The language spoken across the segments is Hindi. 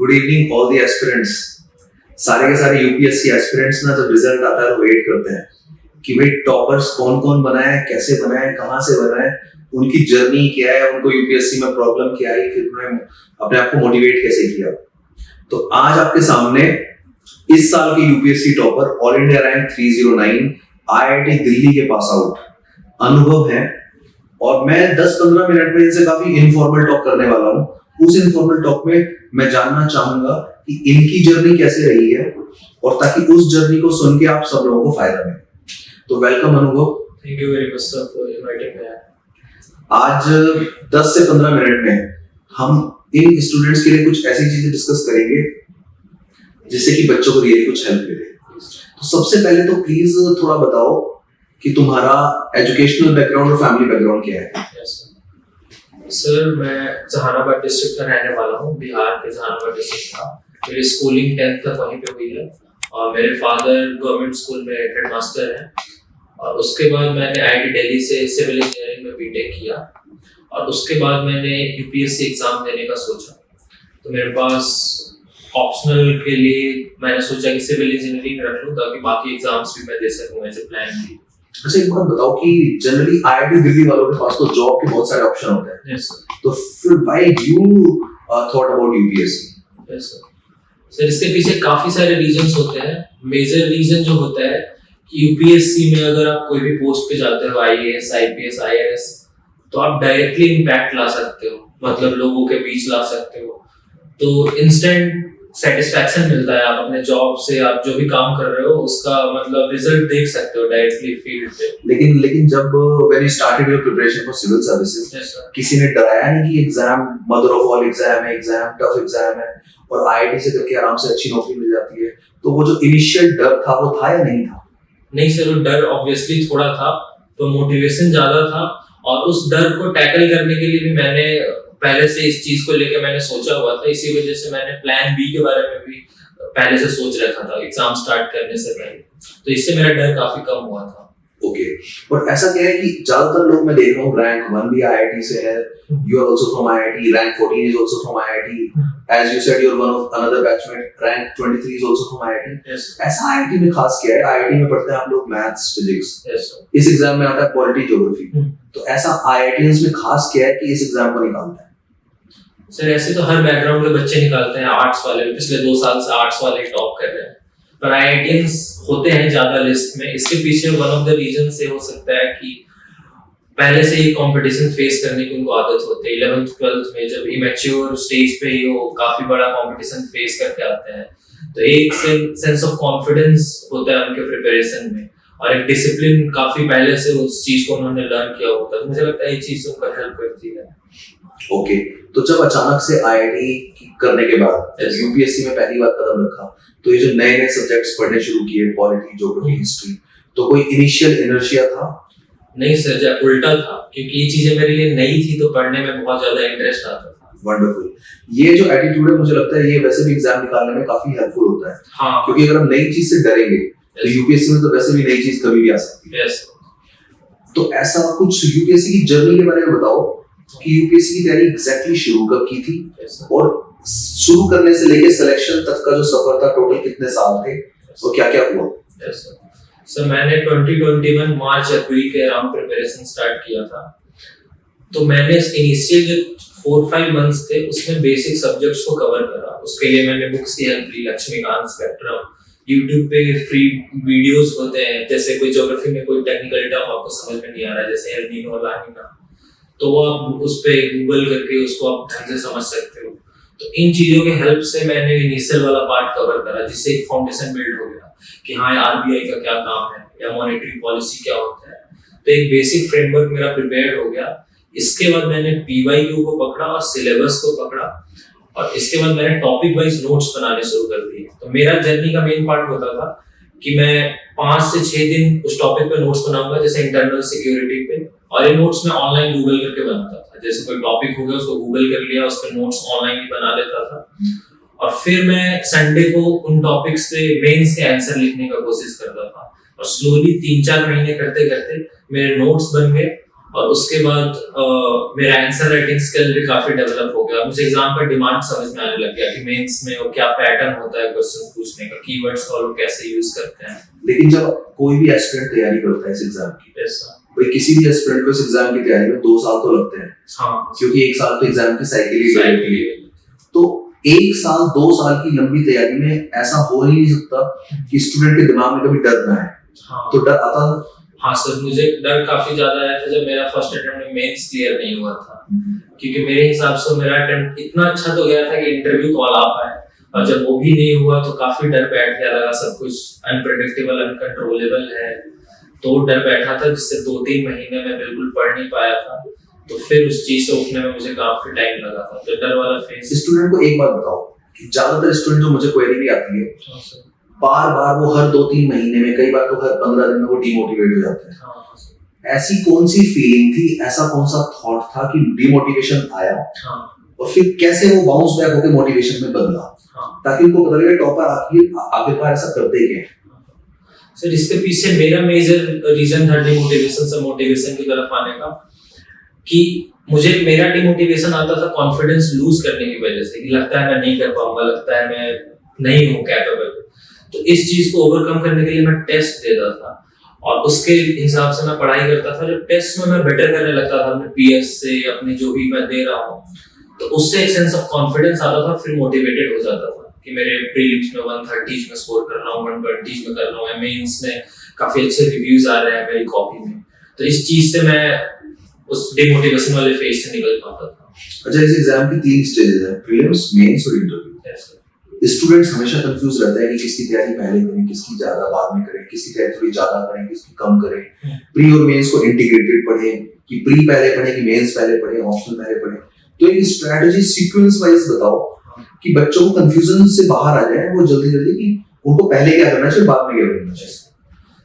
Good evening all the aspirants. सारे के सारे यूपीएससी एस्पिरेंट्स ना जब रिजल्ट आता है तो वेट करते हैं कि भाई टॉपर्स कौन कौन बना है, कैसे बना है, कहाँ से बना है, उनकी जर्नी क्या है, उनको यूपीएससी में प्रॉब्लम क्या आई, फिर उन्होंने अपने आप को मोटिवेट कैसे किया। तो आज आपके सामने इस साल के UPSC topper, all India rank 309, IIT Delhi के पास आउट अनुभव है, और मैं 10-15 मिनट में इनसे काफी इनफॉर्मल टॉक करने वाला हूँ। उस इनफॉर्मल टॉक में मैं जानना चाहूंगा कि इनकी जर्नी कैसे रही है, और ताकि उस जर्नी को सुन के आप सब लोगों को फायदा मिले। तो वेलकम अनुभव। Thank you very much sir for inviting me. आज 10 से 15 मिनट में हम इन स्टूडेंट्स के लिए कुछ ऐसी चीजें डिस्कस करेंगे जिससे कि बच्चों को रियली कुछ हेल्प मिले। तो सबसे पहले तो प्लीज थोड़ा बताओ कि तुम्हारा एजुकेशनल बैकग्राउंड और फैमिली बैकग्राउंड क्या है। सर मैं जहानाबाद डिस्ट्रिक्ट का रहने वाला हूँ, बिहार के जहानाबाद डिस्ट्रिक्ट का। मेरी स्कूलिंग 10th तक वहीं पे हुई है, और मेरे फादर गवर्नमेंट स्कूल में हेडमास्टर हैं। और उसके बाद मैंने आईआईटी दिल्ली से सिविल इंजीनियरिंग में बीटेक किया, और उसके बाद मैंने यूपीएससी एग्जाम देने का सोचा। तो मेरे पास ऑप्शनल के लिए मैंने सोचा कि सिविल इंजीनियरिंग रख लूँ ताकि बाकी एग्जाम्स भी मैं दे सकूँ एज ए प्लान भी। अच्छा, एक बात बताओ कि जनरली आईआईटी दिल्ली वालों के पास तो जॉब के बहुत सारे ऑप्शन होते हैं। Yes sir. तो फिर why you thought about UPSC? Yes sir. Sir इसके पीछे काफी सारे रीजंस होते हैं। मेजर रीजन जो होता है कि यूपीएससी में अगर आप कोई भी पोस्ट पे जाते हो, आईएएस, आईपीएस, आईआरएस, तो आप डायरेक्टली इम्पैक्ट ला सकते हो, मतलब लोगों के बीच ला सकते हो। तो इंस्टेंट सेटिस्फैक्शन मिलता है, आप अपने जॉब से, आप जो भी काम कर रहे हो उसका मतलब रिजल्ट देख सकते हो डायरेक्टली फील्ड पे। लेकिन जब when you started your preparation for civil services, किसी ने डराया नहीं कि exam mother of all exam है, एग्जाम टफ एग्जाम है, और आईआईटी से करके आराम से अच्छी नौकरी मिल जाती है? तो वो जो इनिशियल डर था वो था या नहीं था? नहीं सर, वो डर ऑब्वियसली थोड़ा था, तो मोटिवेशन ज्यादा था। और उस डर को टैकल करने के लिए भी मैंने पहले से इस चीज को लेकर मैंने सोचा हुआ था। इसी वजह से मैंने प्लान बी के बारे में भी पहले से सोच रखा था एग्जाम स्टार्ट करने से पहले। तो इससे मेरा डर काफी कम हुआ था। ओके, और ऐसा क्या है कि ज्यादातर लोग मैं देख रहा हूँ रैंक 1 भी आईआईटी से है, you are also from IIT, rank 14 is also from IIT, as you said you are one of another batchmate, rank 23 is also from IIT. ऐसा आईआईटी में खास क्या है? आईआईटी में पढ़ते हैं आप लोग मैथ्स, फिजिक्स, इस एग्जाम में आता है पॉलिटी, ज्योग्राफी। तो ऐसा आईआईटीएंस में खास क्या है कि इस एग्जाम को निकालता है? सर ऐसे तो हर बैकग्राउंड के बच्चे निकालते हैं, आर्ट्स वाले पिछले 2 साल से आर्ट्स वाले टॉप कर रहे हैं, पर आईआईटीएंस होते हैं ज्यादा लिस्ट में। इसके पीछे वन ऑफ द रीजन से हो सकता है कि पहले से ही कंपटीशन फेस करने की उनको आदत होती है। 11th 12th में जब इमैच्योर स्टेज पे ही वो काफी बड़ा कंपटीशन फेस करके आते हैं, तो एक सेंस ऑफ कॉन्फिडेंस होता है उनके प्रिपरेशन में, और एक डिसिप्लिन काफी पहले से उस चीज को उन्होंने लर्न किया होता है। तो मुझे लगता है ये चीज उनको हेल्प करती है। ओके, तो जब अचानक से आईआईटी करने के बाद यूपीएससी में पहली बार कदम रखा, तो ये जो नए नए सब्जेक्ट्स पढ़ने शुरू किए, पॉलिटी, ज्योग्राफी, हिस्ट्री, तो कोई इनिशियल इनर्शिया था? नहीं सर, जब उल्टा था, क्योंकि ये चीजें मेरे लिए नई थी तो पढ़ने में बहुत ज्यादा इंटरेस्ट आता था। वंडरफुल। ये जो एटीट्यूड है मुझे लगता है ये वैसे भी एग्जाम निकालने में काफी हेल्पफुल होता है। हाँ। क्योंकि अगर हम नई चीज से डरेंगे तो यूपीएससी में तो वैसे भी नई चीज कभी भी आ सकती है। यस। तो ऐसा कुछ यूपीएससी की जर्नी के बारे में बताओ कि यूपीएससी की तैयारी एग्जैक्टली शुरू कब की थी, और शुरू करने से लेके सिलेक्शन तक का जो सफर था, टोटल कितने साल थे और क्या क्या हुआ? सर मैंने 2021 मार्च अप्रैल के अराउंड प्रिपरेशन स्टार्ट किया था। तो मैंने इनिशियल जो 4-5 मंथ्स थे उसमें बेसिक सब्जेक्ट्स को कवर करा। उसके लिए मैंने बुक्स की हेल्प ली, लक्ष्मीकांत, स्पेक्ट्रम, यूट्यूब पे फ्री वीडियोस होते हैं। जैसे कोई ज्योग्राफी में कोई टेक्निकल टर्म आपको समझ में नहीं आ रहा है, जैसे एल नीनो, ला नीना, तो वो आप उस पे गूगल करके उसको आप ढंग से समझ सकते हो। तो इन चीजों के हेल्प से मैंने इनिशियल वाला पार्ट कवर करा, जिससे एक फाउंडेशन बिल्ड हो गया कि हाँ आरबीआई का क्या काम है या मॉनेटरी पॉलिसी क्या होता है। तो एक बेसिक फ्रेमवर्क मेरा प्रिपेयर्ड हो गया। इसके बाद मैंने पीवाईक्यू को पकड़ा और सिलेबस को पकड़ा, और इसके बाद मैंने टॉपिक वाइज नोट्स बनाने शुरू कर दिए। तो मेरा जर्नी का मेन पार्ट होता था कि मैं 5 से 6 दिन उस टॉपिक पे नोट्स बनाऊंगा, जैसे इंटरनल सिक्योरिटी पे, और ये नोट्स मैं ऑनलाइन गूगल करके बनाता था। जैसे कोई टॉपिक हो गया उसको गूगल कर लिया, उस पर नोट्स ऑनलाइन ही बना लेता था, और फिर मैं संडे को उन टॉपिक्स से मेंस के आंसर लिखने का कोशिश करता था। और स्लोली 3-4 महीने करते करते मेरे नोट्स बन गए, और उसके बाद मेरा आंसर राइटिंग स्किल भी काफी डेवलप हो गया। मुझे एग्जाम का डिमांड समझ में आने लग गया कि मेंस में वो क्या पैटर्न होता है क्वेश्चंस पूछने का, कीवर्ड्स को वो कैसे यूज करते हैं। लेकिन जब कोई भी एस्पिरेंट तैयारी करता है इस एग्जाम की, ऐसा भाई किसी भी एस्पिरेंट को इस एग्जाम की तैयारी में 2 साल तो लगते हैं। हाँ, क्योंकि 1 साल तो एग्जाम की साइकिल ही साइकिल चलती है। तो 1 साल 2 साल की लंबी तैयारी में ऐसा हो ही नहीं सकता कि स्टूडेंट के दिमाग में कभी डर ना आए। हाँ, तो डर आता था? हाँ सर, मुझे डर काफी ज्यादा आया था जब मेरा फर्स्ट अटेम्प्ट में मेंस क्लियर नहीं हुआ था। क्योंकि मेरे हिसाब से मेरा अटेम्प्ट इतना अच्छा तो गया था कि इंटरव्यू कॉल आ पाए, और जब वो भी नहीं हुआ तो काफी डर बैठ गया, लगा सब कुछ अनप्रेडिक्टेबल अनकंट्रोलेबल है। तो डर बैठा था जिससे 2-3 महीने में बिल्कुल पढ़ नहीं पाया था। तो फिर उस चीज से उठने में मुझे काफी टाइम लगा था। तो डर वाला फेज। स्टूडेंट को एक बात बताओ कि ज्यादातर स्टूडेंट जो मुझे क्वेरी भी आती है, बार बार वो हर 2-3 महीने में, कई बार तो हर 15 दिन में वो डिमोटिवेट हो जाते हैं। ऐसी कौन सी फीलिंग थी, ऐसा कौन सा थॉट था कि डिमोटिवेशन आया, और फिर कैसे वो बाउंस बैक होकर मोटिवेशन में बदला, ताकि उनको पता लगे टॉपर आखिरकार ऐसा करते क्या है? सर, इसके पीछे मेरा मेजर रीजन था डिमोटिवेशन से मोटिवेशन की तरफ आने का, कि मुझे मेरा डिमोटिवेशन आता था कॉन्फिडेंस लूज करने की वजह से, कि लगता है मैं नहीं कर पाऊंगा, लगता है मैं नहीं हूँ कैपेबल। तो इस चीज को ओवरकम करने के लिए मैं टेस्ट देता था, और उसके हिसाब से मैं पढ़ाई करता था। जब टेस्ट में मैं बेटर करने लगता था अपने पीएस से, अपने जो भी मैं दे रहा हूँ, तो उससे एक सेंस ऑफ कॉन्फिडेंस आता था। फिर मोटिवेटेड हो जाता था कि मेरे प्रीलिम्स में 130 में स्कोर कर रहा हूँ, 120 में कर रहा हूँ, मेंस में काफी अच्छे रिव्यूज आ रहे हैं मेरी कॉपी में। तो इस चीज से मैं उस डिमोटिवेशन वाले फेज से निकल पाता था। अच्छा, इस एग्जाम की 3 स्टेजेस हैं, प्रीलिम्स, मेंस और इंटरव्यू। स्टूडेंट्स हमेशा कंफ्यूज रहता है कि किसकी तैयारी पहले करें, किसकी ज्यादा बाद में करें, किसकी तैयारी थोड़ी ज्यादा करें, किसकी कम करें, प्री और मेंस को इंटीग्रेटेड पढ़ें कि प्री पहले पढ़ें कि मेंस पहले पढ़ें, ऑप्शनल पहले पढ़ें। तो एक स्ट्रेटजी सीक्वेंस वाइज बताओ कि बच्चों को कंफ्यूजन से बाहर आ जाए वो जल्दी जल्दी, कि उनको पहले क्या करना चाहिए, बाद में क्या करना चाहिए।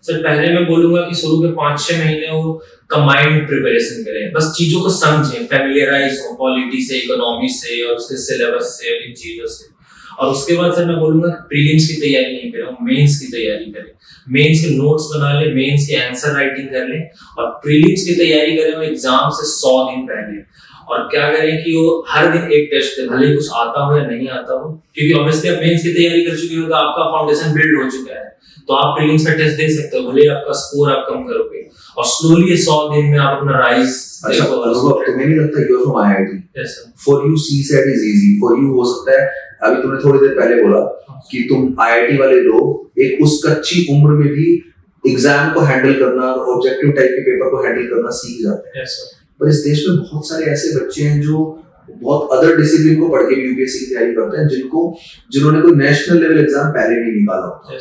सर, पहले मैं बोलूंगा कि शुरू के 5-6 महीने वो कंबाइंड प्रिपरेशन करें, बस चीजों को समझें, फैमिलियराइज हो पॉलिटी से, इकोनॉमी से और उसके सिलेबस से, इन चीजों से। और उसके बाद सर मैं बोलूंगा प्रीलिम्स की तैयारी नहीं करें, मेंस की तैयारी करें। मेंस के नोट्स बना ले, मेंस की आंसर राइटिंग कर ले, और प्रीलिम्स की तैयारी करें वो एग्जाम से 100 दिन पहले। और क्या करें कि वो हर दिन एक टेस्ट दे, भले ही कुछ आता हो या नहीं आता हो, क्योंकि ऑब्वियसली आप मेंस की तैयारी कर चुके हो तो आपका फाउंडेशन बिल्ड हो चुका है। तो आप प्रीलिम्स का टेस्ट दे सकते हो, भले ही आपका स्कोर आप कम करोगे, और स्लोली 100 दिन में आप अपना राइज। अच्छा, तुम्हें नहीं लगता you are from IIT, yes sir, for you CSAT is easy, for you हो सकता है अभी तुमने थोड़ी देर पहले बोला कि तुम आईआईटी वाले लोग एक उस कच्ची उम्र में भी एग्जाम को हैंडल करना और ऑब्जेक्टिव टाइप के पेपर को हैंडल करना सीख जाते हैं। पर इस देश में बहुत सारे ऐसे बच्चे हैं जो बहुत अदर डिसिप्लिन को पढ़ के भी यूपीएससी की तैयारी करते हैं, जिन्होंने कोई नेशनल लेवल एग्जाम पहले नहीं निकाला होता,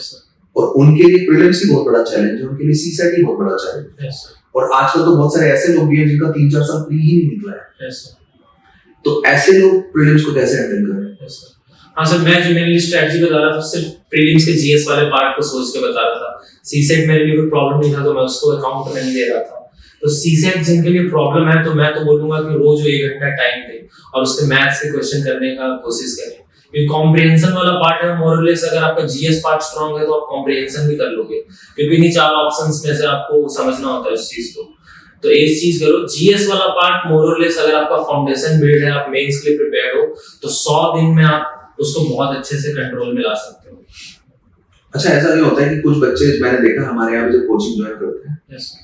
और उनके लिए प्रीलिम्स ही बहुत बड़ा चैलेंज है, उनके लिए सीसेट ही बहुत बड़ा चैलेंज है। और आजकल तो बहुत सारे ऐसे लोग भी हैं जिनका 3-4 साल प्री ही नहीं निकला है। तो ऐसे लोग प्रीलिम्स को कैसे हैंडल कर रहे हैं? हाँ सर, मैं जो मेनली स्ट्रेटजी बता रहा था सिर्फ प्रीलिम्स के जीएस वाले पार्ट को सोच के बता रहा था। सीसेट मेरे लिए कोई प्रॉब्लम नहीं था, तो मैं उसको अकाउंट में नहीं ले रहा था। तो सीसेट जिनके लिए प्रॉब्लम है, तो मैं तो बोलूंगा कि रोज 1 घंटा टाइम दें और उसके मैथ्स के क्वेश्चन करने का कोशिश करें। क्योंकि कॉम्प्रिहेंशन वाला पार्ट है, मोर और लेस अगर आपका जीएस पार्ट स्ट्रांग है तो आप कॉम्प्रिहेंशन भी कर लोगे, क्योंकि इन्हीं 4 ऑप्शंस में से आपको समझना होता है उस चीज को। तो एक चीज करो, जीएस वाला पार्ट मोर और लेस अगर आपका फाउंडेशन बिल्ड है, आप मेंस के लिए प्रिपेयर्ड हो, तो 100 दिन में आप उसको बहुत अच्छे से कंट्रोल में ला सकते हो। अच्छा, ऐसा नहीं होता है कि कुछ बच्चे, मैंने देखा हमारे यहाँ भी जो कोचिंग ज्वाइन करते हैं,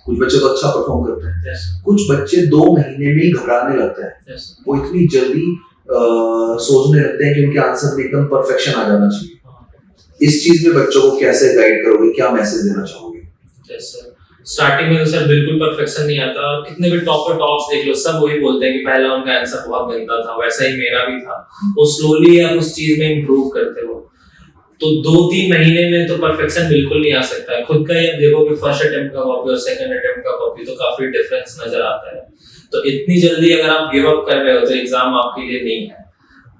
कुछ बच्चे तो अच्छा परफॉर्म करते हैं, कुछ बच्चे 2 महीने में ही घबराने लगते हैं, वो इतनी जल्दी सोचने लगते हैं कि उनके आंसर में एकदम परफेक्शन आ जाना चाहिए। इस चीज में बच्चों को कैसे गाइड करोगे, क्या मैसेज देना चाहोगे? स्टार्टिंग में तो सर बिल्कुल परफेक्शन नहीं आता, और कितने भी टॉपर टॉप्स देख लो, सब वही बोलते हैं कि पहला उनका आंसर बहुत गंदा था, वैसा ही मेरा भी था। वो स्लोली आप उस चीज में इंप्रूव करते हो, तो 2-3 महीने में तो परफेक्शन बिल्कुल नहीं आ सकता है। खुद का ही आप देखोगे फर्स्ट अटेम्प्ट का कॉपी और सेकंड अटेम्प्ट का कॉपी, तो काफी डिफरेंस नजर आता है। तो इतनी जल्दी अगर आप गिव अप कर रहे हो तो एग्जाम आपके लिए नहीं है,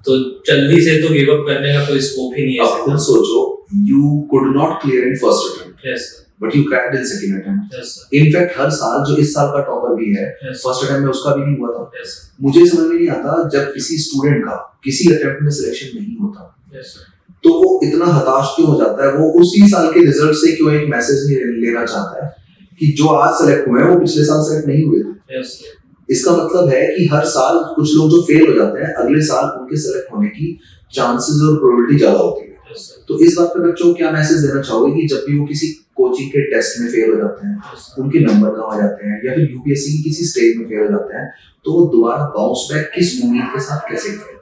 तो जल्दी से तो गिव अप करने का कोई स्कोप ही नहीं है। आप खुद सोचो, you could not clear in first attempt, yes sir, but you cracked in second attempt. yes sir, In fact, हर साल जो इस साल का टॉपर भी है, yes फर्स्ट अटेम्प्ट में उसका भी नहीं हुआ था। yes मुझे समझ में नहीं आता, जब किसी स्टूडेंट का किसी अटेम्प्ट में सिलेक्शन नहीं होता, yes sir, तो वो इतना हताश क्यों हो जाता है? वो उसी साल के रिजल्ट से क्यों एक मैसेज नहीं लेना चाहता है कि जो आज सेलेक्ट हुए हैं वो पिछले साल सेलेक्ट नहीं हुए थे। yes, इसका मतलब है कि हर साल कुछ लोग जो फेल हो जाते हैं अगले साल उनके सेलेक्ट होने की चांसेस और प्रोबेबिलिटी ज्यादा होती है। yes, तो इस बात पे बच्चों को क्या मैसेज देना चाहोगे कि जब भी वो किसी कोचिंग के टेस्ट में फेल हो जाते हैं, उनके नंबर कम आ जाते हैं या फिर यूपीएससी की किसी स्टेज में फेल हो जाते हैं, तो वो दोबारा बाउंस बैक किस उम्मीद के साथ कैसे करें?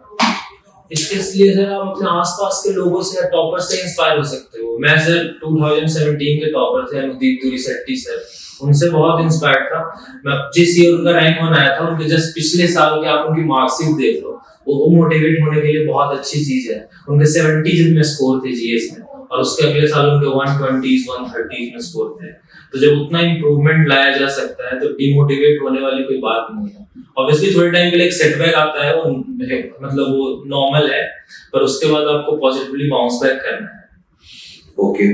इसके लिए सर आप अपने आसपास के लोगों से या टॉपर से इंस्पायर हो सकते हो। मैं सर 2017 के टॉपर थे अनुदीप दूरी सेट्टी सर, उनसे बहुत इंस्पायर्ड था मैं। जिस ईयर उनका रैंक 1 आया था, उनके जस्ट पिछले साल के आप उनकी मार्कशीट देख लो, वो मोटिवेट होने के लिए बहुत अच्छी चीज है। उनके 70 में स्कोर थे जीएस में, और उसके अगले साल उनके 120s 130s में स्कोर थे। तो जब उतना इंप्रूवमेंट लाया जा सकता है तो डिमोटिवेट होने वाली कोई बात नहीं है। ऑब्वियसली थोड़े टाइम के लिए एक सेटबैक आता है, वो मतलब वो नॉर्मल है, पर उसके बाद आपको पॉजिटिवली बाउंस बैक करना है। ओके,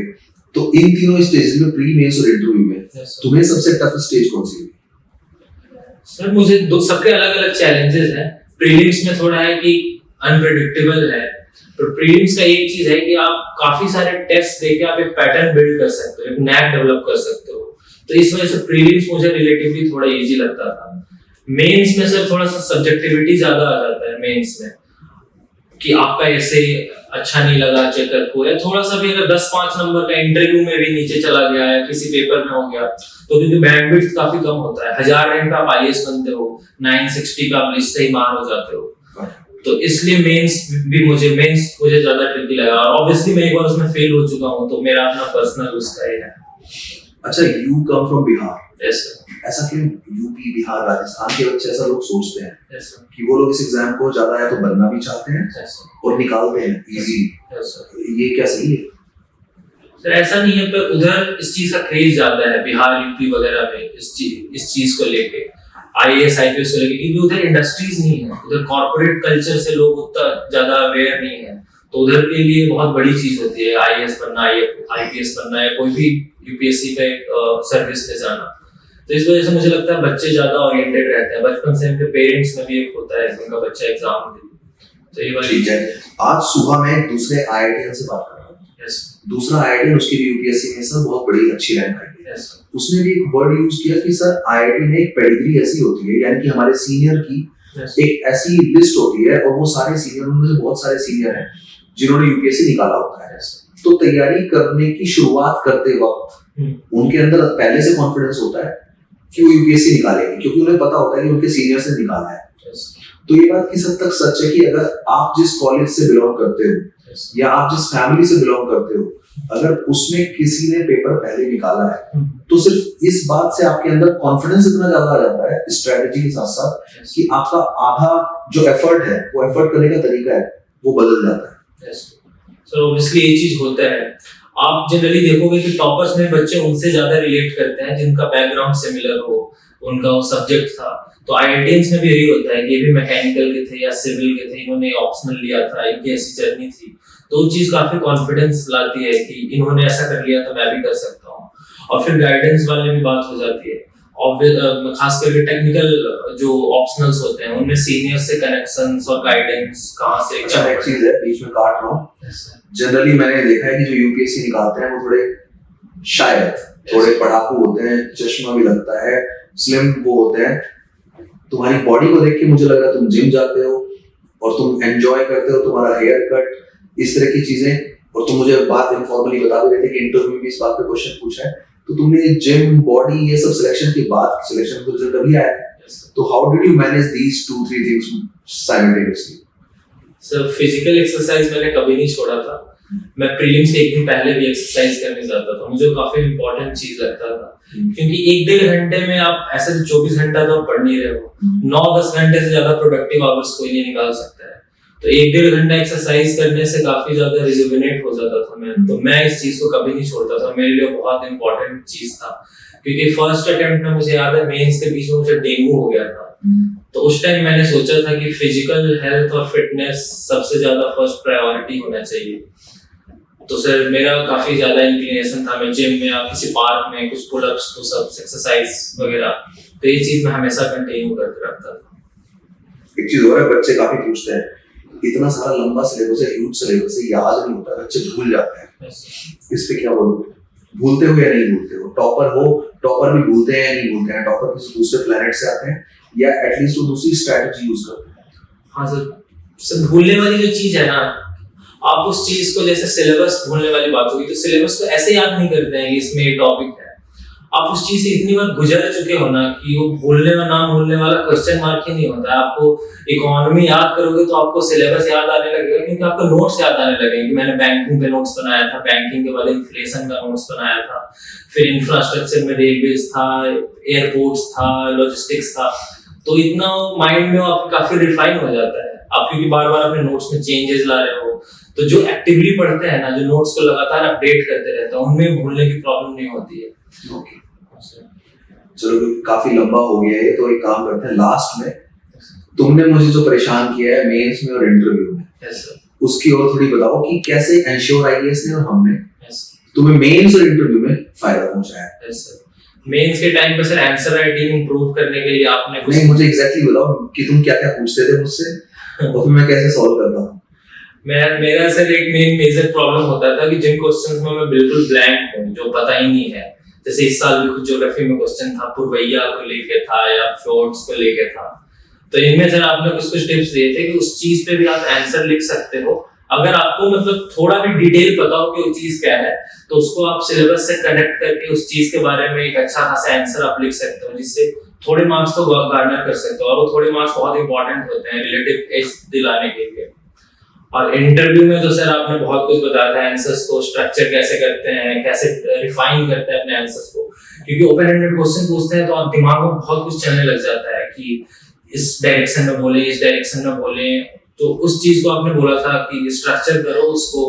तो इन तीनों स्टेज में, प्री मेंस और इंटरव्यू में, तुम्हें सबसे टफ स्टेज कौन सी हुई? सर मुझे दो सबके अलग अलग चैलेंजेस हैं। प्रीलिम्स में थोड़ा है कि अनप्रेडिक्टेबल है, तो प्रीलिम्स का एक चीज है कि आप काफी सारे टेस्ट देके आप एक पैटर्न बिल्ड कर सकते हो, एक नैक डेवलप कर सकते हो। तो इस वजह से प्रीलिम्स मुझे रिलेटिवली थोड़ा इजी लगता था। मेंस में सर थोड़ा सा सब्जेक्टिविटी ज्यादा आ जाता है मेंस में, कि आपका ऐसे अच्छा नहीं लगा चेकर को, या थोड़ा सा भी अगर 10-5 नंबर का इंटरव्यू में भी नीचे चला गया है, किसी पेपर में हो गया, तो क्योंकि बैंडविड्थ काफी कम होता है, 1000 रैंक का आप आईएएस बनते हो, 960 का आप इससे ही मार हो जाते हो। तो इसलिए मेंस मुझे ज्यादा ट्रिकी लगा। और ऑब्वियसली मैं एक बार उसमें फेल हो चुका हूं, तो मेरा अपना पर्सनल उसका है। अच्छा, you come from Bihar. Yes sir. ऐसा क्यों यूपी, बिहार, राजस्थान के बच्चे ऐसा लोग सोचते हैं यस सर। कि वो लोग इस एग्जाम को ज्यादा है तो बनना भी चाहते हैं यस सर। और निकालते हैं इजी? Yes sir. ये क्या सही है? सर ऐसा नहीं है, पर उधर इस चीज का क्रेज ज्यादा है, बिहार यूपी वगैरह में इस चीज को लेके, आईएएस आईपीएस को लेके, क्योंकि उधर इंडस्ट्रीज नहीं है, उधर कॉर्पोरेट कल्चर से लोग उतना ज्यादा अवेयर नहीं है। तो उधर के लिए बहुत बड़ी चीज होती है आईएएस बनना, आईपीएस बनना, या कोई भी यूपीएससी पे सर्विस में जाना। तो इस वजह से मुझे लगता है बच्चे ज्यादा ओरिएंटेड रहते हैं, बचपन से उनके पेरेंट्स में भी एक होता है उनका बच्चा एग्जाम दे। तो ये वाली ठीक है। आज सुबह मैं दूसरे आईआईटीएन से बात कर रहा हूँ। यस दूसरा आईआईटीएन, उसकी भी यूपीएससी में सर बहुत बड़ी अच्छी रैंक आई है। यस उसने भी एक वर्ड यूज किया कि सर आईआईटी में एक पेडिग्री ऐसी होती है, यानी कि हमारे सीनियर की एक ऐसी लिस्ट होती है, और वो सारे सीनियर, उनमें से बहुत सारे सीनियर हैं जिन्होंने यूपीएससी निकाला होता है। तो तैयारी करने की शुरुआत करते वक्त उनके अंदर पहले से कॉन्फिडेंस होता है कि वो यूपीएससी निकालेंगे, क्योंकि उन्हें पता होता है कि उनके सीनियर्स ने निकाला है। तो ये बात किस हद तक सच है कि अगर आप जिस कॉलेज से बिलोंग करते हो या आप जिस फैमिली से बिलोंग करते हो, अगर उसमें किसी ने पेपर पहले निकाला है, तो सिर्फ इस बात से आपके अंदर कॉन्फिडेंस इतना ज्यादा आ जाता है स्ट्रेटेजी के साथ साथ कि आपका आधा जो एफर्ट है, वो एफर्ट करने का तरीका है, वो बदल जाता है। सो ऑब्वियसली ये चीज होता है। आप जनरली देखोगे कि टॉपर्स में बच्चे उनसे ज्यादा रिलेट करते हैं जिनका बैकग्राउंड सिमिलर हो, उनका वो सब्जेक्ट था। तो आईआईटीएंस में भी यही होता है कि ये भी मैकेनिकल के थे या सिविल के थे, इन्होंने ऑप्शनल लिया था, इनकी ऐसी जर्नी थी, तो वो चीज काफी कॉन्फिडेंस लाती है कि इन्होंने ऐसा कर लिया तो मैं भी कर सकता हूँ। और फिर गाइडेंस वाले भी बात हो जाती है, खास करके टेक्निकल जो ऑप्शनल्स होते हैं उनमें सीनियर से कनेक्शंस और गाइडेंस कहाँ से। अच्छा, एक चीज है, बीच में काट रहा हूँ, जनरली मैंने देखा है कि जो यूपीएससी निकालते हैं वो थोड़े शायद थोड़े पढ़ाकू होते हैं, चश्मा भी लगता है, स्लिम वो होते हैं। तुम्हारी बॉडी को देख के मुझे लग रहा है तुम जिम जाते हो और तुम एंजॉय करते हो तुम्हारा हेयर कट, इस तरह की चीजें। और तुम मुझे बात इनफॉर्मली बता भी रहे थे कि इंटरव्यू में भी इस बात पे क्वेश्चन पूछा है, तो तुमने जिम, बॉडी, ये सब सिलेक्शन के बाद, सिलेक्शन का रिजल्ट अभी आया है, तो how did you manage these 2-3 things simultaneously? Sir physical exercise मैंने कभी नहीं छोड़ा था। मैं प्रीलिम्स के एक दिन पहले भी एक्सरसाइज करने जाता था, मुझे काफी इंपॉर्टेंट चीज लगता था, क्योंकि 1-1.5 घंटे में आप ऐसे 24 घंटा तो पढ़ नहीं रहे हो, 9-10 घंटे से ज्यादा प्रोडक्टिव आवर्स कोई नहीं निकाल सकता है। तो 1-1.5 घंटा एक्सरसाइज करने से काफी ज्यादा रिजुविनेट हो जाता था मैं, तो मैं इस चीज को कभी नहीं छोड़ता था, मेरे लिए बहुत इंपॉर्टेंट चीज था। क्योंकि फर्स्ट अटेम्प्ट में मुझे याद है मेंस के बीच में मुझे डेंगू हो गया था, तो उस टाइम मैंने सोचा था कि फिजिकल हेल्थ और फिटनेस सबसे ज्यादा फर्स्ट प्रायोरिटी होना चाहिए। तो सर मेरा काफी ज्यादा इंक्लिनेशन था, मैं जिम में या किसी पार्क में कुछ पुलअप्स, पुशअप्स, एक्सरसाइज वगैरह, तो ये चीज मैं हमेशा कंटिन्यू करते रहता था। एक चीज और है, बच्चे काफी पूछते हैं, इतना सारा लंबा सिलेबस है, ह्यूज सिलेबस है, याद नहीं होता, बच्चे भूल जाते हैं, इस पे क्या बोलोगे? भूलते हो या नहीं भूलते हो? टॉपर भी भूलते हैं या नहीं भूलते हैं? टॉपर किसी दूसरे प्लेनेट से आते हैं या एटलीस्ट वो दूसरी स्ट्रैटेजी यूज करते हैं? हाँ सर भूलने वाली जो चीज है ना, आप उस चीज को जैसे सिलेबस भूलने वाली बात होगी, तो सिलेबस को ऐसे याद नहीं करते हैं कि इसमें ये टॉपिक है। आप उस चीज से इतनी बार गुजर चुके हो ना कि वो भूलने और ना भूलने वाला क्वेश्चन मार्क ही नहीं होता। आपको इकोनॉमी याद करोगे तो आपको सिलेबस याद आने लगेगा, क्योंकि आपको नोट्स याद आने लगेंगे कि मैंने बैंकिंग पे नोट्स बनाया था, बैंकिंग के बाद इन्फ्लेशन का नोट्स बनाया था, फिर इंफ्रास्ट्रक्चर में रेलवेज था, एयरपोर्ट्स था, लॉजिस्टिक्स था। तो इतना माइंड में आपका काफी रिफाइन हो जाता है आप, क्योंकि बार बार अपने नोट्स में चेंजेस ला रहे हो। तो जो एक्टिवली पढ़ते हैं ना, जो नोट्स को लगातार अपडेट करते रहते हैं, उनमें भूलने की प्रॉब्लम नहीं होती है। ओके चलो काफी लंबा हो गया है, तो एक काम करते हैं, लास्ट में तुमने मुझे जो परेशान किया है मेंस में और इंटरव्यू में, उसकी और थोड़ी बताओ कि कैसे एंश्योर आईएएस ने और हमने तुम्हें मेंस और इंटरव्यू में फायदा पहुंचाया है। मेंस के टाइम पे सर आंसर राइटिंग इंप्रूव करने के लिए आपने कुछ नहीं, मुझे एग्जैक्टली बताओ कि तुम क्या क्या पूछते थे मुझसे और फिर मैं कैसे सॉल्व करता हूँ। मेरा सर एक मेजर प्रॉब्लम होता था कि जिन क्वेश्चंस में मैं बिल्कुल ब्लैंक हूँ, जो पता ही नहीं है, जैसे इस साल भी कुछ ज्योग्राफी में क्वेश्चन था, पुरवैया को लेके था या फ्योर्ड्स को लेके था। तो इनमें सर आपने कुछ टिप्स दिए थे कि उस चीज पे भी आप आंसर लिख सकते हो, अगर आपको मतलब थोड़ा भी डिटेल पता हो कि वो चीज क्या है, तो उसको आप सिलेबस से कनेक्ट करके उस चीज के बारे में एक अच्छा खासा आंसर आप लिख सकते हो, जिससे थोड़े मार्क्स तो गार्नर कर सकते हो। और वो थोड़े मार्क्स बहुत इंपॉर्टेंट होते हैं रिलेटिव एज दिलाने के लिए। और इंटरव्यू में तो सर आपने बहुत कुछ बताया था, आंसर्स को स्ट्रक्चर कैसे करते हैं, कैसे रिफाइन करते हैं अपने आंसर्स को, क्योंकि ओपन एंडेड क्वेश्चन पूछते हैं तो आप दिमाग में बहुत कुछ चलने लग जाता है कि इस डायरेक्शन में बोले, इस डायरेक्शन में बोले। तो उस चीज को आपने बोला था कि स्ट्रक्चर करो उसको,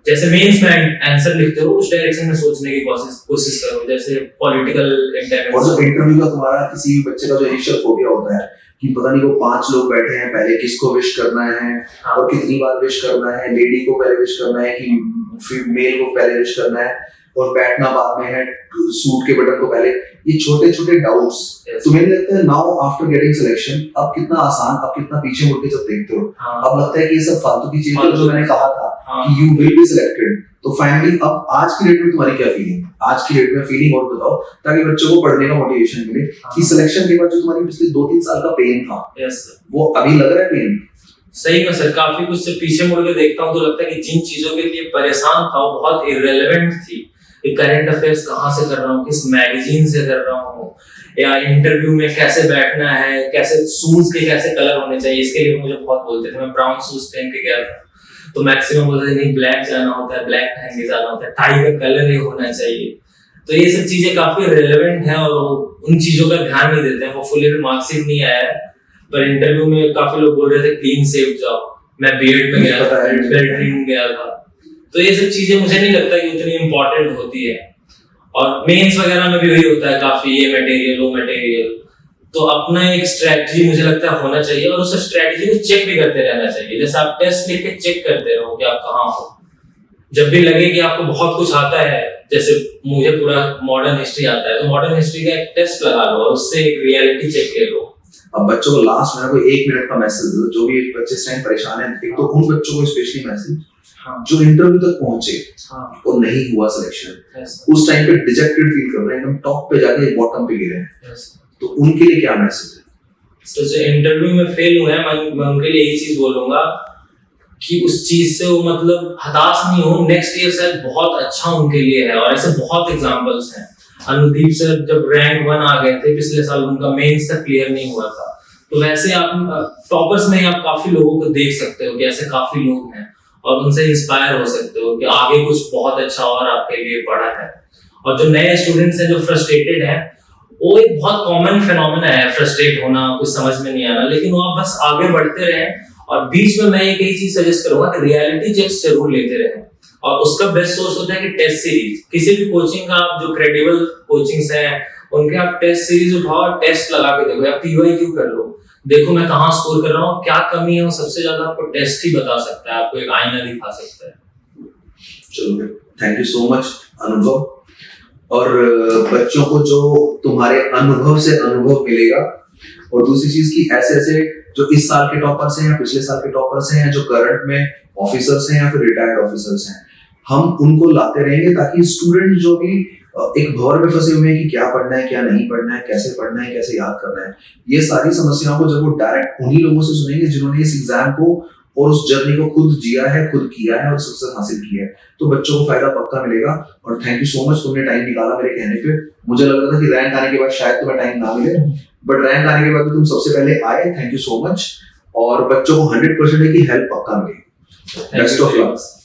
जैसे मेंस में आंसर लिखते हो उस डायरेक्शन में सोचने की कोशिश करो, जैसे पॉलिटिकल इंटेलिजेंस। और जो इंटरव्यू का तुम्हारा किसी भी बच्चे का जो इनिशियल फोबिया होता है कि पता नहीं वो 5 लोग बैठे हैं, पहले किसको विश करना है और कितनी बार विश करना है, लेडी को पहले विश करना है कि फीमेल को पहले विश करना है और बैठना बाद में है, सूट के बटन को पहले, ये छोटे छोटे डाउट्स तुम्हें नहीं लगता है नाउ आफ्टर गेटिंग सिलेक्शन अब कितना आसान, अब कितना पीछे मुड़ के जब देखते हो अब लगता है कि ये सब फालतू की चीजें जो मैंने कहा था कि यू विल बी सिलेक्टेड। तो फाइनली अब आज की डेट में तुम्हारी क्या फीलिंग, आज की डेट में फीलिंग और बताओ ताकि बच्चों को पढ़ने का मोटिवेशन मिले कि सिलेक्शन के बाद जो तुम्हारी पिछले 2-3 साल का पेन था वो अभी लग रहा है पेन। सही में सर, काफी कुछ से पीछे मुड़ के देखता हूँ तो लगता है कि जिन चीजों के लिए परेशान था वो बहुत इररिलेवेंट थी। करंट अफेयर्स कहाँ से कर रहा हूँ, किस मैगजीन से कर रहा हूँ, या इंटरव्यू में कैसे बैठना है, कैसे शूज के कैसे कलर होने चाहिए, इसके लिए मुझे बहुत बोलते थे। मैं ब्राउन शूज पहन के गया था तो मैक्सिमम बोलते थे नहीं ब्लैक जाना होता है, ब्लैक पहन के जाना होता है, टाई का कलर ये होना चाहिए। तो ये सब चीजें काफी रिलेवेंट है और उन चीजों का ध्यान नहीं देते हैं। होपफुली मार्क्सिट नहीं आया है, पर इंटरव्यू में काफी लोग बोल रहे थे क्लीन सेव जाओ। मैं बीएड में गया था, बेल्ट रिंग गया था, तो ये सब चीजें मुझे नहीं लगता कि उतनी इंपॉर्टेंट होती है। और मेंस वगैरह में भी वही होता है काफी, ये मटेरियल वो मटेरियल। तो अपना एक स्ट्रेटजी मुझे लगता है होना चाहिए और उस स्ट्रेटजी को चेक भी करते रहना चाहिए। जैसे आप टेस्ट लिख के चेक करते रहो कि आप कहाँ हो। जब भी लगे कि आपको बहुत कुछ आता है, जैसे मुझे पूरा मॉडर्न हिस्ट्री आता है, तो मॉडर्न हिस्ट्री का एक टेस्ट लगा लो और उससे एक रियलिटी चेक ले लो। अब बच्चों को लास्ट में कोई 1 मिनट का मैसेज दो, जो भी बच्चे इस टाइम परेशान है, एक तो उन बच्चों को स्पेशली मैसेज जो इंटरव्यू तक पहुंचे और नहीं हुआ सिलेक्शन, उस टाइम पे डिजेक्टेड फील कर रहे हैं, एकदम टॉप पे जाके बॉटम पे गिरे हैं, तो उनके लिए क्या मैसेज है? तो जो इंटरव्यू में फेल हुए हैं मैं उनके लिए यही चीज बोलूंगा कि उस चीज से वो मतलब हताश नहीं हो, नेक्स्ट ईयर शायद बहुत अच्छा उनके लिए है। और ऐसे बहुत एग्जांपल्स हैं। अनुदीप सर जब रैंक 1 आ गए थे पिछले साल, उनका मेंस तक क्लियर नहीं हुआ था। तो वैसे आप टॉपर्स में आप काफी लोगों को देख सकते हो कि ऐसे काफी लोग हैं और उनसे इंस्पायर हो सकते हो कि आगे कुछ बहुत अच्छा और आपके लिए पड़ा है। और जो नए स्टूडेंट्स हैं जो फ्रस्ट्रेटेड हैं, वो एक बहुत कॉमन फिनोमेना है फ्रस्ट्रेट होना, कुछ समझ में नहीं आना, लेकिन वो आप बस आगे बढ़ते रहें। और बीच में मैं एक ही चीज सजेस्ट करूंगा कि रियलिटी चेक्स जरूर लेते रहें। और उसका बेस्ट सोर्स होता है कि टेस्ट सीरीज। किसी भी कोचिंग का आप जो क्रेडिबल कोचिंग्स हैं उनके आप टेस्ट सीरीज उठाओ, टेस्ट लगा के देखो, या पीवाईक्यू कर लो, देखो मैं कहाँ स्कोर कर रहा हूँ, क्या कमी है, वो सबसे ज्यादा आपको टेस्ट ही बता सकता है, आपको एक आईना दिखा सकता है। चलो थैंक यू सो मच अनुभव। और बच्चों को जो तुम्हारे अनुभव से अनुभव मिलेगा, और दूसरी चीज की ऐसे जो इस साल के टॉपर्स हैं या पिछले साल के टॉपर्स हैं या जो करंट में ऑफिसर्स हैं या फिर रिटायर्ड ऑफिसर्स हैं, हम उनको लाते रहेंगे ताकि स्टूडेंट जो भी एक भंवर में फंसे हुए हैं कि क्या पढ़ना है क्या नहीं पढ़ना है, कैसे याद करना है, ये सारी समस्याओं को जब वो डायरेक्ट उन्हीं लोगों से सुनेंगे जिन्होंने इस एग्जाम को और उस जर्नी को खुद जिया है, खुद किया है और सक्सेस हासिल की है, तो बच्चों को फायदा पक्का मिलेगा। और थैंक यू सो मच, तुमने टाइम निकाला मेरे कहने पे। मुझे लग रहा था कि रैंक आने के बाद शायद तुम्हें टाइम ना मिले, बट रैंक आने के बाद तुम सबसे पहले आए, थैंक यू सो मच। और बच्चों को 100% की हेल्प पक्का मिलेगी। Best of luck.